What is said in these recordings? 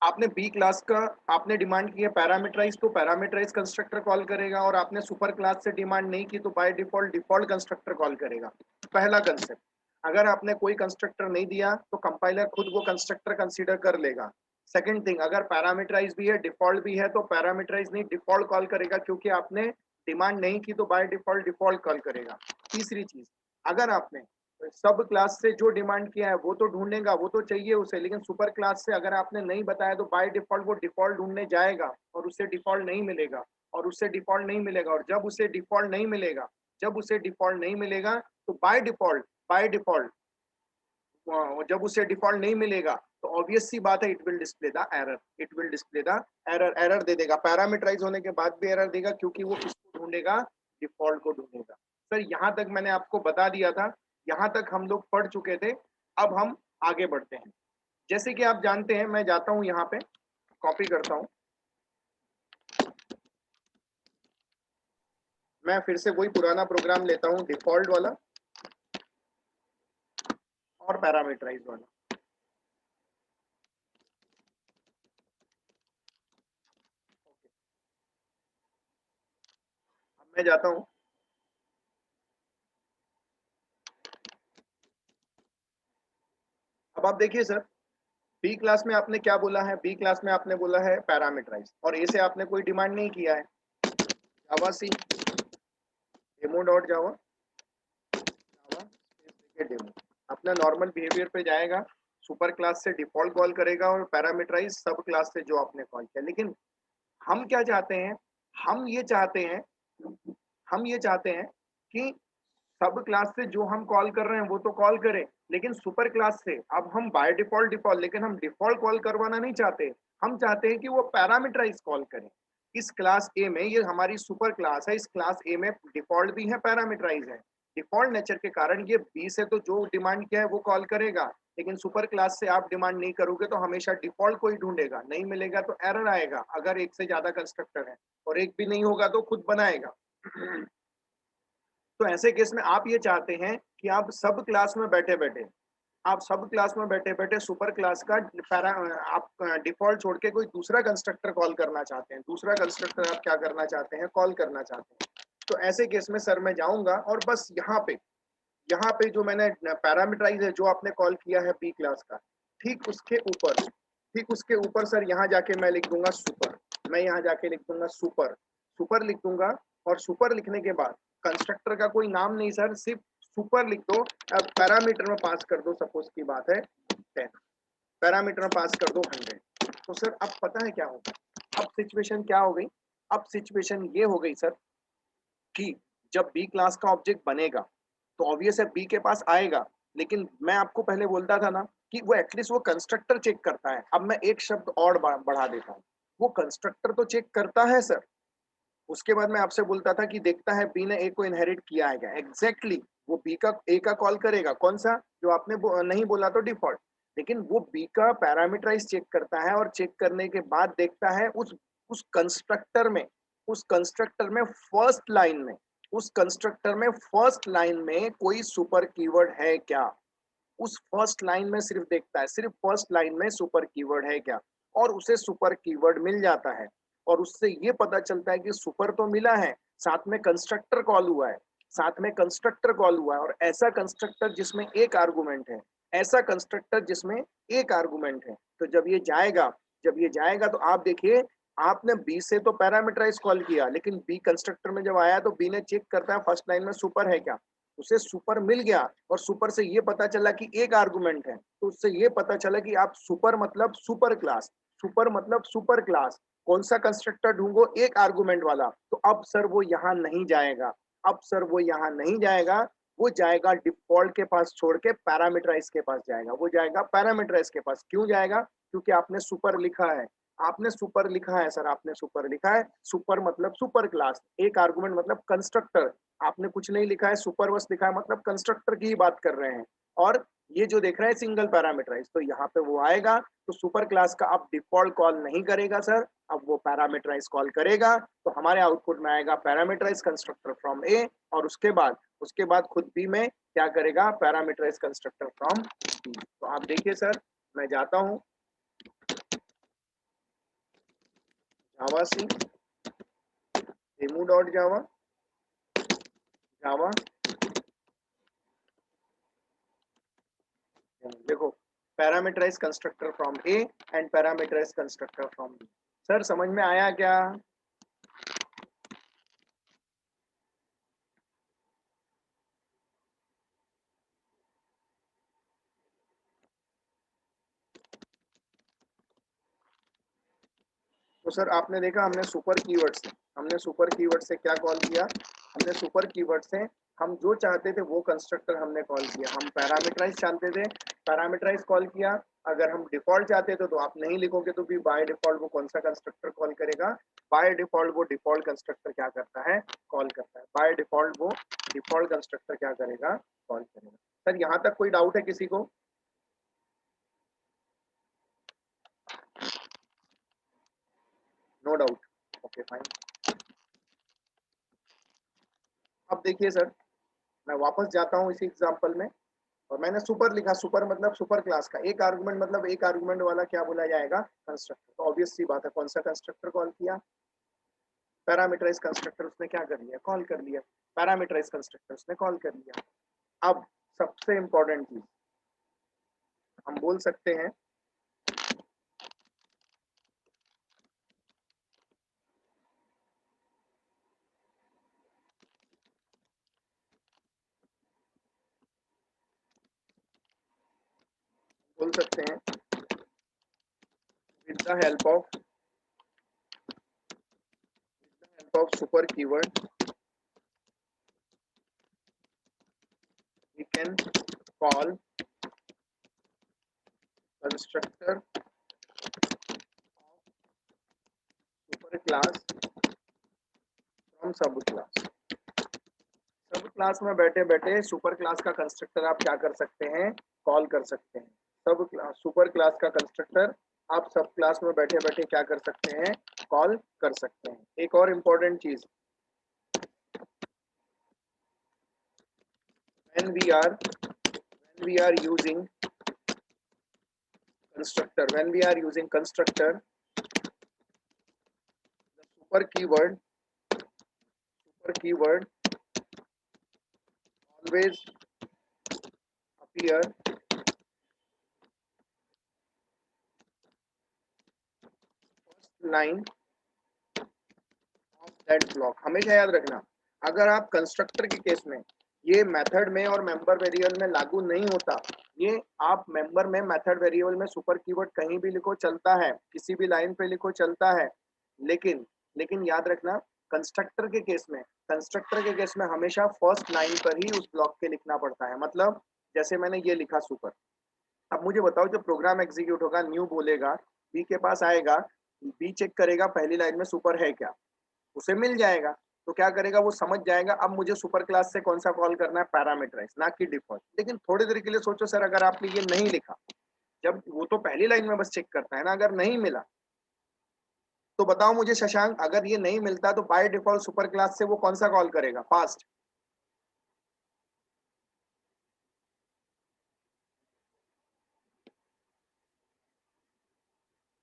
आपने B class का आपने डिमांड किया पैरामीटराइज, तो पैरामीटराइज कंस्ट्रक्टर कॉल करेगा, और आपने सुपर क्लास से डिमांड नहीं की तो by default default constructor call करेगा। पहला कंसेप्ट। अगर आपने कोई कंस्ट्रक्टर नहीं दिया तो कंपाइलर खुद वो कंस्ट्रक्टर कंसीडर कर लेगा। सेकंड थिंग, अगर पैरामीटराइज भी है डिफॉल्ट भी है तो पैरामीटराइज नहीं डिफॉल्ट कॉल करेगा, क्योंकि आपने डिमांड नहीं की तो बाय डिफॉल्ट डिफॉल्ट कॉल करेगा। तीसरी चीज, अगर आपने सब क्लास से जो डिमांड किया है वो तो ढूंढेगा, वो तो चाहिए उसे, लेकिन सुपर क्लास से अगर आपने नहीं बताया तो बाय डिफॉल्ट वो डिफॉल्ट ढूंढने जाएगा और उससे डिफॉल्ट नहीं मिलेगा, और उससे डिफॉल्ट नहीं मिलेगा, और जब उसे डिफॉल्ट नहीं मिलेगा, जब उसे डिफॉल्ट नहीं मिलेगा तो बाय डिफॉल्ट जब उसे डिफॉल्ट नहीं मिलेगा तो ऑब्वियस सी बात है, it will display the error, it will display the error, error दे देगा। पैरामीटराइज होने के बाद भी एरर देगा, क्योंकि वो किसको ढूंढेगा, डिफॉल्ट को ढूंढेगा। सर यहाँ तक मैंने आपको बता दिया था, यहाँ तक हम लोग पढ़ चुके थे। अब हम आगे बढ़ते हैं। जैसे कि आप जानते हैं, मैं जाता हूँ यहाँ पे, कॉपी करता हूँ, मैं फिर से वही पुराना प्रोग्राम लेता हूँ, डिफॉल्ट वाला और पैरामीटराइज वाला। अब मैं जाता हूँ, अब आप देखिए सर, बी क्लास में आपने क्या बोला है, बी क्लास में आपने बोला है पैरामीटराइज, और ए से आपने कोई डिमांड नहीं किया है। जावा सी डेमो डॉट जावा, जावा डेमो अपना नॉर्मल बिहेवियर पे जाएगा, सुपर क्लास से डिफॉल्ट कॉल करेगा और पैरामीटराइज सब क्लास से जो आपने कॉल किया। लेकिन हम क्या चाहते हैं, हम ये चाहते हैं हम ये चाहते हैं कि सब क्लास से जो हम कॉल कर रहे हैं वो तो कॉल करें, लेकिन सुपर क्लास से अब हम बाय डिफॉल्ट डिफॉल्ट, लेकिन हम डिफॉल्ट कॉल करवाना नहीं चाहते। हम चाहते हैं कि वो पैरामीटराइज कॉल करें। इस क्लास ए में, ये हमारी सुपर क्लास है, इस क्लास ए में डिफॉल्ट भी है पैरामीटराइज है। डिफॉल्ट नेचर के कारण ये बी से तो जो डिमांड किया है वो कॉल करेगा, लेकिन सुपर क्लास से आप डिमांड नहीं करोगे तो हमेशा डिफॉल्ट को ही ढूंढेगा, नहीं मिलेगा तो एरर आएगा अगर एक से ज्यादा कंस्ट्रक्टर है, और एक भी नहीं होगा तो खुद बनाएगा। तो ऐसे केस में आप ये चाहते हैं कि आप सब क्लास में बैठे बैठे, आप सब क्लास में बैठे बैठे सुपर क्लास का पैरा आप डिफॉल्ट छोड़ के कोई दूसरा कंस्ट्रक्टर कॉल करना चाहते हैं, दूसरा कंस्ट्रक्टर आप क्या करना चाहते हैं, कॉल करना चाहते हैं। तो ऐसे केस में सर मैं जाऊंगा और बस यहाँ पे जो मैंने पैरामीटराइज है जो आपने कॉल किया है बी क्लास का, ठीक उसके ऊपर ठीक उसके ऊपर सर यहाँ जाके मैं लिख दूंगा सुपर, मैं यहाँ जाके लिख दूंगा सुपर, सुपर लिख दूंगा। और सुपर लिखने के बाद कंस्ट्रक्टर का कोई नाम नहीं सर, सिर्फ सुपर लिख दो। अब पैरामीटर में पास कर दो, सपोज की बात है 10, पैरामीटर में पास कर दो 100। तो सर अब पता है क्या होगा, अब सिचुएशन क्या हो गई, अब सिचुएशन ये हो गई सर कि जब बी क्लास का ऑब्जेक्ट बनेगा तो ऑब्वियस है बी के पास आएगा, लेकिन मैं आपको पहले बोलता था ना कि वो एटलीस्ट वो कंस्ट्रक्टर चेक करता है। अब मैं एक शब्द और बढ़ा देता हूँ, वो कंस्ट्रक्टर तो चेक करता है सर, उसके बाद मैं आपसे बोलता था कि देखता है बी ने ए को इनहेरिट किया है क्या, एग्जैक्टली वो बी का ए का कॉल करेगा, कौन सा जो आपने नहीं बोला तो डिफॉल्ट, लेकिन वो बी का पैरामीटराइज चेक करता है, और चेक करने के बाद देखता है उस कंस्ट्रक्टर में, उस कंस्ट्रक्टर में फर्स्ट लाइन में उस कंस्ट्रक्टर में फर्स्ट लाइन में कोई सुपर कीवर्ड है क्या, उस फर्स्ट लाइन में सिर्फ देखता है, सिर्फ फर्स्ट लाइन में सुपर कीवर्ड है क्या, और उसे सुपर कीवर्ड मिल जाता है। और उससे ये पता चलता है कि सुपर तो मिला है, साथ में कंस्ट्रक्टर कॉल हुआ है, साथ में कंस्ट्रक्टर कॉल हुआ है, और ऐसा कंस्ट्रक्टर जिसमें एक आर्गुमेंट है, ऐसा कंस्ट्रक्टर जिसमें एक आर्गुमेंट है। तो जब ये जाएगा तो आप देखिए, आपने बी से तो पैरामीटराइज कॉल किया, लेकिन बी कंस्ट्रक्टर में जब आया तो बी ने चेक करता है फर्स्ट लाइन में सुपर है क्या, उसे सुपर मिल गया, और सुपर से ये पता चला कि एक आर्गुमेंट है, तो उससे ये पता चला कि आप सुपर मतलब सुपर क्लास, सुपर मतलब सुपर क्लास, कौन सा कंस्ट्रक्टर ढूंढो, एक आर्गुमेंट वाला। तो अब सर वो यहाँ नहीं जाएगा, अब सर वो यहाँ नहीं जाएगा, वो जाएगा डिफॉल्ट के पास छोड़ के पैरामीटराइज के पास जाएगा, वो जाएगा पैरामीटराइज के पास। क्यों जाएगा, क्योंकि आपने सुपर लिखा है, आपने सुपर लिखा है सर, आपने सुपर लिखा है, सुपर मतलब सुपर क्लास, एक आर्गुमेंट मतलब कंस्ट्रक्टर, आपने कुछ नहीं लिखा है, सुपर बस लिखा है, मतलब कंस्ट्रक्टर की ही बात कर रहे हैं। और ये जो देख रहे हैं सिंगल पैरामीटराइज, तो यहाँ पे वो आएगा, तो सुपर क्लास का अब डिफॉल्ट कॉल नहीं करेगा सर, अब वो पैरामीटराइज कॉल करेगा, तो हमारे आउटपुट में आएगा पैरामीटराइज कंस्ट्रक्टर फ्रॉम ए, और उसके बाद खुद बी में क्या करेगा, पैरामीटराइज कंस्ट्रक्टर फ्रॉम बी। तो आप देखिए सर, मैं जाता हूँ, जावा सी, डेमो डॉट जावा, जावा। देखो, parameterise constructor from A and parameterise constructor from B. Sir समझ में आया क्या? तो सर आपने देखा, हमने सुपर कीवर्ड से क्या कॉल किया? हमने सुपर कीवर्ड से हम जो चाहते थे वो कंस्ट्रक्टर हमने कॉल किया। हम पैरामीटराइज चाहते थे, पैरामीटराइज कॉल किया। अगर हम डिफॉल्ट चाहते थे तो आप नहीं लिखोगे तो भी बाय डिफॉल्ट वो कौन सा कंस्ट्रक्टर कॉल करेगा? बाय डिफॉल्ट वो डिफॉल्ट कंस्ट्रक्टर क्या करता है? कॉल करता है। बाय डिफॉल्ट वो डिफॉल्ट कंस्ट्रक्टर क्या करेगा? कॉल करेगा। सर यहाँ तक कोई डाउट है किसी को? No doubt, okay fine. अब देखिए सर, मैं वापस जाता हूँ इसी एग्जांपल में, और मैंने सुपर लिखा। सुपर मतलब सुपर क्लास का एक आर्गुमेंट, मतलब एक आर्गुमेंट वाला क्या बोला जाएगा? कंस्ट्रक्टर। तो ऑब्वियस सी बात है, कौन सा कंस्ट्रक्टर कॉल किया? पैरामीटराइज कंस्ट्रक्टर उसने क्या कर लिया? कॉल कर लिया। पैरामीटराइज कंस्ट्रक्टर उसने कॉल कर लिया। अब सबसे इंपॉर्टेंट चीज हम बोल सकते हैं, with the help of super keyword we can call constructor super class from sub class. Sub class में बैठे बैठे सुपर क्लास का कंस्ट्रक्टर आप क्या कर सकते हैं? कॉल कर सकते हैं। सब क्लास सुपर क्लास का कंस्ट्रक्टर आप सब क्लास में बैठे बैठे क्या कर सकते हैं? कॉल कर सकते हैं। एक और इम्पोर्टेंट चीज, when we are using constructor, the super keyword always appear first line of that block। हमेशा याद रखना, अगर आप कंस्ट्रक्टर के केस में ये मेथड में और मेंबर वेरिएबल में लागू नहीं होता, ये आप मेंबर में मेथड वेरिएबल में सुपर कीवर्ड कहीं भी लिखो चलता है, किसी भी लाइन पे लिखो चलता है, लेकिन लेकिन याद रखना कंस्ट्रक्टर के केस में हमेशा फर्स्ट लाइन पर ही उस ब्लॉक के लिखना पड़ता है। मतलब जैसे मैंने ये लिखा सुपर, अब मुझे बताओ जब प्रोग्राम एग्जीक्यूट होगा, न्यू बोलेगा, बी के पास आएगा, बी चेक करेगा पहली लाइन में सुपर है क्या, उसे मिल जाएगा। तो क्या करेगा, वो समझ जाएगा अब मुझे सुपर क्लास से कौन सा कॉल करना है? पैरामीटराइज, ना कि डिफॉल्ट। लेकिन थोड़ी देर के लिए सोचो सर, अगर आपने ये नहीं लिखा, जब वो तो पहली लाइन में बस चेक करता है ना, अगर नहीं मिला तो बताओ मुझे शशांक, अगर ये नहीं मिलता तो बाय डिफॉल्ट सुपर क्लास से वो कौन सा कॉल करेगा? फास्ट।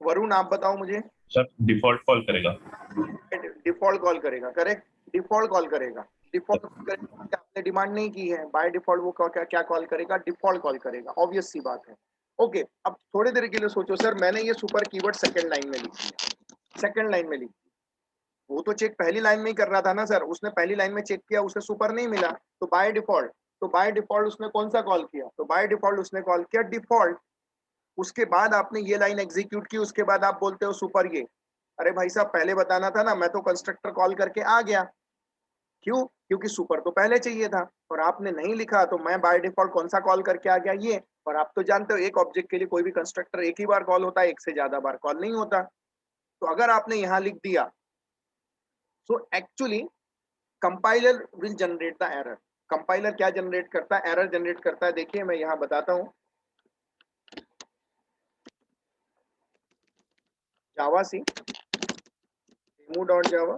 वरुण आप बताओ मुझे। सर डिफॉल्ट कॉल करेगा। डिफॉल्ट कॉल करेगा, करेक्ट, डिफॉल्ट कॉल करेगा। डिफॉल्ट आपने डिमांड नहीं की है, बाय डिफॉल्ट वो क्या क्या कॉल करेगा? डिफॉल्ट कॉल करेगा, ऑब्वियस सी बात है। ओके, अब थोड़ी देर के लिए सोचो सर, मैंने ये सुपर कीवर्ड सेकंड लाइन में लिख दिया, सेकंड लाइन में लिख, वो तो चेक पहली लाइन में ही कर रहा था ना सर, उसने पहली लाइन में चेक किया, उसे सुपर नहीं मिला, तो बाय डिफॉल्ट उसने कौन सा कॉल किया? तो बाय डिफॉल्ट उसने कॉल किया डिफॉल्ट। उसके बाद आपने ये लाइन एग्जीक्यूट की, उसके बाद आप बोलते हो सुपर ये। अरे भाई साहब पहले बताना था ना, मैं तो कंस्ट्रक्टर कॉल करके आ गया। क्यों? क्योंकि सुपर तो पहले चाहिए था, और आपने नहीं लिखा, तो मैं बाय डिफॉल्ट कौन सा कॉल करके आ गया? ये। और आप तो जानते हो एक ऑब्जेक्ट के लिए कोई भी कंस्ट्रक्टर एक ही बार कॉल होता है, एक से ज्यादा बार कॉल नहीं होता। तो अगर आपने यहाँ लिख दिया, so actually compiler will generate the error. Compiler क्या जनरेट करता है? एरर जनरेट करता है। देखिए मैं यहाँ बताता हूँ, जावा सी डेमो डॉट जावा,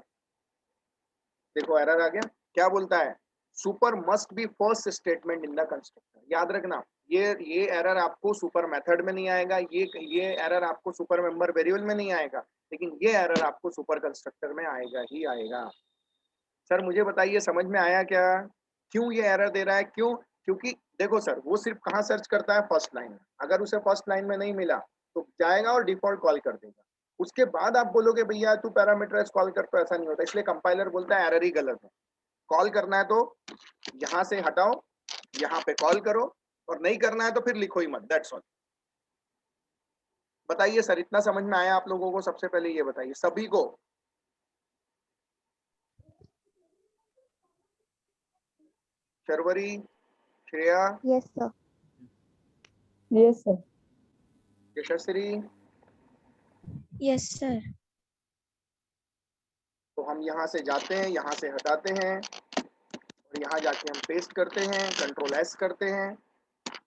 देखो एरर आ गया। क्या बोलता है? Super must be first statement in the constructor. याद रखना, ये एरर आपको सुपर मेथड में नहीं आएगा, ये एरर आपको सुपर मेंबर वेरिएबल में नहीं आएगा, लेकिन ये एरर आपको सुपर कंस्ट्रक्टर में आएगा ही आएगा। सर मुझे बताइए समझ में आया क्या? क्यों ये एरर दे रहा है? क्यों? क्योंकि देखो सर, वो सिर्फ कहाँ सर्च करता है? फर्स्ट लाइन में। अगर उसे फर्स्ट लाइन में नहीं मिला तो जाएगा और डिफॉल्ट कॉल कर देगा। उसके बाद आप बोलोगे भैया तू पैरामीटराइज कॉल कर, तो ऐसा नहीं होता। इसलिए कंपाइलर बोलता है एरर ही गलत है। कॉल करना है तो यहाँ से हटाओ, यहाँ पे कॉल करो, और नहीं करना है तो फिर लिखो ही मत, दैट्स ऑल। बताइए सर, इतना समझ में आया आप लोगों को? सबसे पहले ये बताइए सभी को। Sharvari, Shreya, Yes, sir. Yes, sir. यशस्वी, Yes, sir. तो हम यहाँ से जाते हैं, यहाँ से हटाते हैं, और यहाँ जाके हम पेस्ट करते हैं, कंट्रोल एस करते हैं,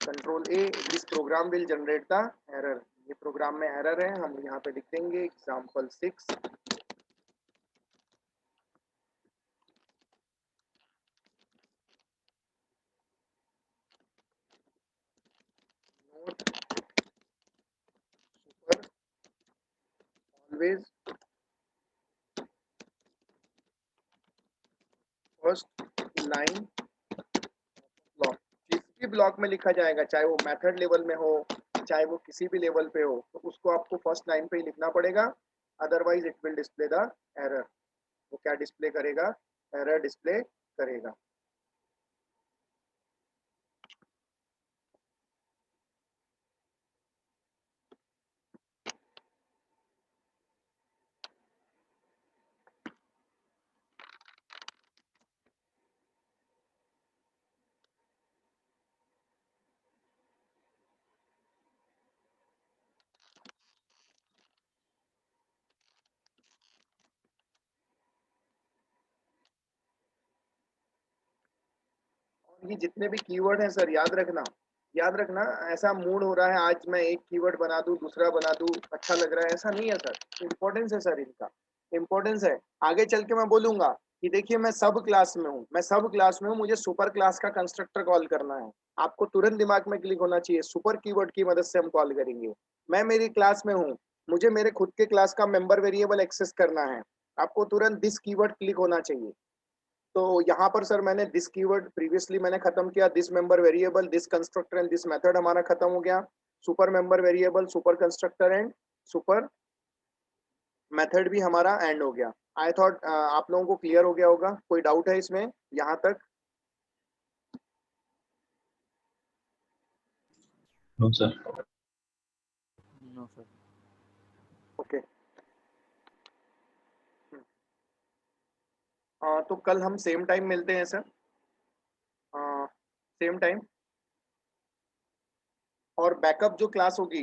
control A, this program will generate the error. ये प्रोग्राम में एरर है, हम यहाँ पे लिख देंगे example 6। Note super always first line block. जिस भी ब्लॉक में लिखा जाएगा, चाहे वो मेथड लेवल में हो, चाहे वो किसी भी लेवल पे हो, तो उसको आपको फर्स्ट लाइन पे ही लिखना पड़ेगा, otherwise it will display the error. वो क्या डिस्प्ले करेगा? एरर डिस्प्ले करेगा। ये जितने भी कीवर्ड हैं सर, याद रखना, ऐसा मूड हो रहा है आज मैं एक कीवर्ड बना दूं, दूसरा बना दूं, अच्छा लग रहा है, ऐसा नहीं है सर। इंपॉर्टेंस है सर, इनका इंपॉर्टेंस है। आगे चल के मैं बोलूंगा कि देखिए मैं सब क्लास में हूँ, मुझे सुपर क्लास का कंस्ट्रक्टर कॉल करना है। आपको तुरंत दिमाग में क्लिक होना चाहिए, सुपर कीवर्ड की मदद से हम कॉल करेंगे। मैं मेरी क्लास में हूँ, मुझे मेरे खुद के क्लास का मेंबर वेरिएबल एक्सेस करना है, आपको तुरंत दिस कीवर्ड क्लिक होना चाहिए। तो यहाँ पर सर मैंने दिस कीवर्ड प्रीवियसली मैंने खत्म किया, this member variable, this constructor and this method हमारा खत्म हो गया। Super member variable, super constructor and super method भी हमारा एंड हो गया। आई थॉट आप लोगों को क्लियर हो गया होगा। कोई डाउट है इसमें यहाँ तक? No sir. No sir. Okay. तो कल हम सेम टाइम मिलते हैं सर, सेम टाइम। और बैकअप जो क्लास होगी